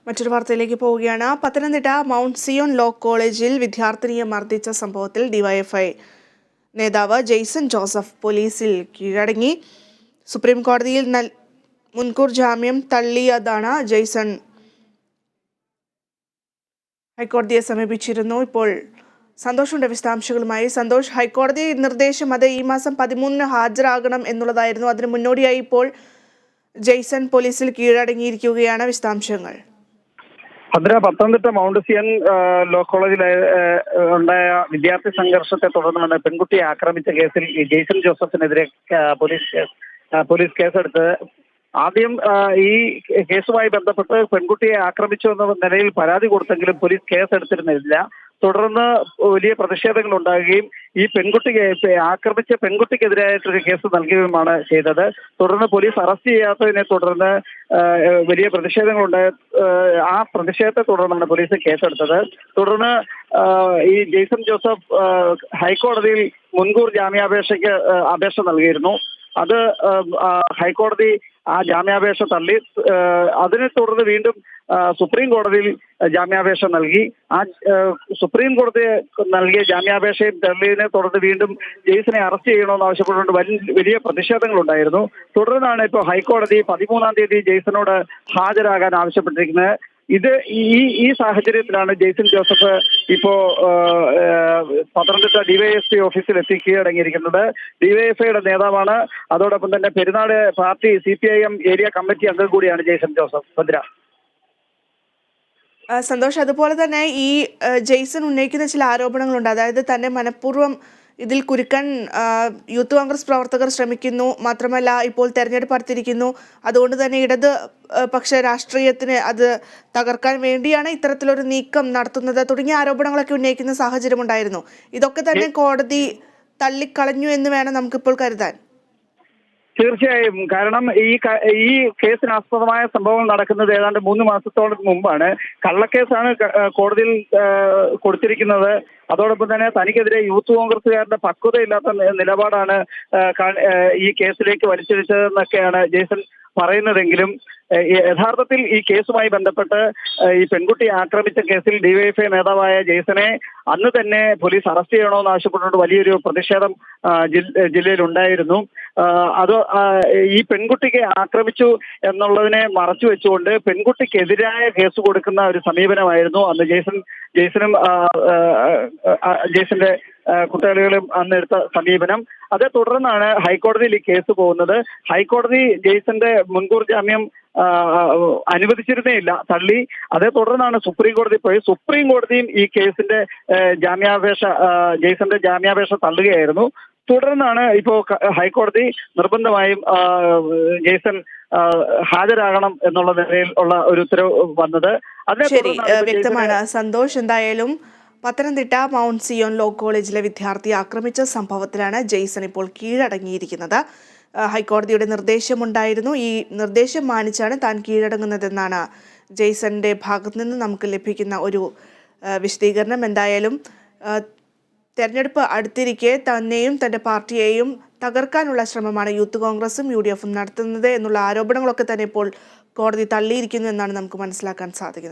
മറ്റൊരു വാർത്തയിലേക്ക് പോവുകയാണ്. പത്തനംതിട്ട മൗണ്ട് സിയോൺ ലോ കോളേജിൽ വിദ്യാർത്ഥിനിയെ മർദ്ദിച്ച സംഭവത്തിൽ ഡിവൈഎഫ്ഐ നേതാവ് ജെയ്സൺ ജോസഫ് പോലീസിൽ കീഴടങ്ങി. സുപ്രീം കോടതിയിൽ മുൻകൂർ ജാമ്യം തള്ളിയതാണ് ജെയ്സൺ ഹൈക്കോടതിയെ സമീപിച്ചിരുന്നു. ഇപ്പോൾ സന്തോഷിന്റെ വിശദാംശങ്ങളുമായി. സന്തോഷ്, ഹൈക്കോടതി നിർദ്ദേശം അത് ഈ മാസം 13 ഹാജരാകണം എന്നുള്ളതായിരുന്നു. അതിന് മുന്നോടിയായി ഇപ്പോൾ ജെയ്സൺ പോലീസിൽ കീഴടങ്ങിയിരിക്കുകയാണ്. വിശദാംശങ്ങൾ. പത്തനംതിട്ട മൗണ്ട് സിയൻ ലോ കോളേജിൽ ഉണ്ടായ വിദ്യാർത്ഥി സംഘർഷത്തെ തുടർന്നാണ് പെൺകുട്ടിയെ ആക്രമിച്ച കേസിൽ ജെയ്സൺ ജോസഫിനെതിരെ പോലീസ് കേസെടുത്ത്. ആദ്യം ഈ കേസുമായി ബന്ധപ്പെട്ട് പെൺകുട്ടിയെ ആക്രമിച്ചു എന്ന നിലയിൽ പരാതി കൊടുത്തെങ്കിലും പോലീസ് കേസെടുത്തിരുന്നില്ല. തുടർന്ന് വലിയ പ്രതിഷേധങ്ങൾ ഉണ്ടാകുകയും ഈ ആക്രമിച്ച പെൺകുട്ടിക്കെതിരായിട്ടൊരു കേസ് നൽകുകയുമാണ് ചെയ്തത്. തുടർന്ന് പോലീസ് അറസ്റ്റ് ചെയ്യാത്തതിനെ തുടർന്ന് വലിയ പ്രതിഷേധങ്ങളുണ്ടായ ആ പ്രതിഷേധത്തെ തുടർന്നാണ് പോലീസ് കേസെടുത്തത്. തുടർന്ന് ഈ ജെയ്സൺ ജോസഫ് ഹൈക്കോടതിയിൽ മുൻകൂർ ജാമ്യാപേക്ഷയ്ക്ക് അപേക്ഷ നൽകിയിരുന്നു. അത് ഹൈക്കോടതി ആ ജാമ്യാപേക്ഷ തള്ളി. അതിനെ തുടർന്ന് വീണ്ടും സുപ്രീം കോടതിയിൽ ജാമ്യാപേക്ഷ നൽകി. ആ സുപ്രീം കോടതി നൽകിയ ജാമ്യാപേക്ഷയും തള്ളിയതിനെ തുടർന്ന് വീണ്ടും ജെയ്സനെ അറസ്റ്റ് ചെയ്യണമെന്ന് ആവശ്യപ്പെട്ടുകൊണ്ട് വലിയ പ്രതിഷേധങ്ങളുണ്ടായിരുന്നു. തുടർന്നാണ് ഇപ്പോൾ ഹൈക്കോടതി 13-ാം തീയതി ജെയ്സനോട് ഹാജരാകാൻ ആവശ്യപ്പെട്ടിരിക്കുന്നത്. ഈ സാഹചര്യത്തിലാണ് ജെയ്സൺ ജോസഫ് ഇപ്പോ പത്തനംതിട്ട ഡിവൈഎസ്പി ഓഫീസിൽ എത്തി കീഴടങ്ങിയിരിക്കുന്നത്. ഡിവൈഎഫ്ഐയുടെ നേതാവാണ്. അതോടൊപ്പം തന്നെ Perunad party CPIM area committee അംഗം കൂടിയാണ് ജെയ്സൺ ജോസഫ്. ഭദ്ര. സന്തോഷ്, അതുപോലെ തന്നെ ഈ ജെയ്സൺ ഉന്നയിക്കുന്ന ചില ആരോപണങ്ങളുണ്ട്. അതായത് തന്നെ മനഃപൂർവ്വം ഇതിൽ കുരുക്കാൻ യൂത്ത് കോൺഗ്രസ് പ്രവർത്തകർ ശ്രമിക്കുന്നു. മാത്രമല്ല, ഇപ്പോൾ തെരഞ്ഞെടുപ്പ് അടുത്തിരിക്കുന്നു. അതുകൊണ്ട് തന്നെ ഇടത് പക്ഷ രാഷ്ട്രീയത്തിന് അത് തകർക്കാൻ വേണ്ടിയാണ് ഇത്തരത്തിലൊരു നീക്കം നടത്തുന്നത് തുടങ്ങിയ ആരോപണങ്ങളൊക്കെ ഉന്നയിക്കുന്ന സാഹചര്യം ഉണ്ടായിരുന്നു. ഇതൊക്കെ തന്നെ കോടതി തള്ളിക്കളഞ്ഞു എന്ന് വേണം നമുക്കിപ്പോൾ കരുതാൻ. തീർച്ചയായും. കാരണം ഈ കേസിനാസ്പദമായ സംഭവം നടക്കുന്നത് ഏതാണ്ട് 3 മാസത്തോളം മുമ്പാണ്. കള്ളക്കേസാണ് കോടതിയിൽ കൊടുത്തിരിക്കുന്നത്. അതോടൊപ്പം തന്നെ തനിക്കെതിരെ യൂത്ത് കോൺഗ്രസുകാരുടെ പക്വതയില്ലാത്ത നിലപാടാണ് ഈ കേസിലേക്ക് വലിച്ചിഴച്ചതെന്നൊക്കെയാണ് ജെയ്സൺ പറയുന്നതെങ്കിലും യഥാർത്ഥത്തിൽ ഈ കേസുമായി ബന്ധപ്പെട്ട് ഈ പെൺകുട്ടിയെ ആക്രമിച്ച കേസിൽ ഡിവൈഎഫ്ഐ നേതാവായ ജെയ്സനെ അന്ന് തന്നെ പോലീസ് അറസ്റ്റ് ചെയ്യണമെന്ന് ആവശ്യപ്പെട്ടുകൊണ്ട് വലിയൊരു പ്രതിഷേധം ജില്ലയിൽ ഉണ്ടായിരുന്നു. അത് ഈ പെൺകുട്ടിയെ ആക്രമിച്ചു എന്നുള്ളതിനെ മറച്ചു വെച്ചുകൊണ്ട് പെൺകുട്ടിക്കെതിരായ കേസ് കൊടുക്കുന്ന ഒരു സമീപനമായിരുന്നു അന്ന് ജെയ്സനും ജെയ്സന്റെ കുറ്റവാളികളും അന്ന് എടുത്ത സമീപനം. അതേ തുടർന്നാണ് ഹൈക്കോടതിയിൽ ഈ കേസ് പോകുന്നത്. ഹൈക്കോടതി ജെയ്സന്റെ മുൻകൂർ ജാമ്യം അനുവദിച്ചിരുന്നേയില്ല, തള്ളി. അതേ തുടർന്നാണ് സുപ്രീം കോടതി പോയി. സുപ്രീം കോടതിയും ഈ കേസിന്റെ ജെയ്സന്റെ ജാമ്യാപേക്ഷ തള്ളുകയായിരുന്നു. തുടർന്നാണ് ഇപ്പോ ഹൈക്കോടതി നിർബന്ധമായും ജെയ്സൺ ഹാജരാകണം എന്നുള്ള നിലയിൽ ഉള്ള ഒരു ഉത്തരവ് വന്നത്. ശരി, വ്യക്തമാണ് സന്തോഷ്. എന്തായാലും പത്തനംതിട്ട മൗണ്ട് സിയോൺ ലോ കോളേജിലെ വിദ്യാർത്ഥിയെ ആക്രമിച്ച സംഭവത്തിലാണ് ജെയ്സൺ ഇപ്പോൾ കീഴടങ്ങിയിരിക്കുന്നത്. ഹൈക്കോടതിയുടെ നിർദ്ദേശമുണ്ടായിരുന്നു. ഈ നിർദ്ദേശം മാനിച്ചാണ് താൻ കീഴടങ്ങുന്നതെന്നാണ് ജെയ്സന്റെ ഭാഗത്തു നിന്ന് നമുക്ക് ലഭിക്കുന്ന ഒരു വിശദീകരണം. എന്തായാലും തെരഞ്ഞെടുപ്പ് അടുത്തിരിക്കെ തന്നെയും തൻ്റെ പാർട്ടിയെയും തകർക്കാനുള്ള ശ്രമമാണ് യൂത്ത് കോൺഗ്രസും UDF നടത്തുന്നത് എന്നുള്ള ആരോപണങ്ങളൊക്കെ തന്നെ ഇപ്പോൾ കോടതി തള്ളിയിരിക്കുന്നു എന്നാണ് നമുക്ക് മനസ്സിലാക്കാൻ സാധിക്കുന്നത്.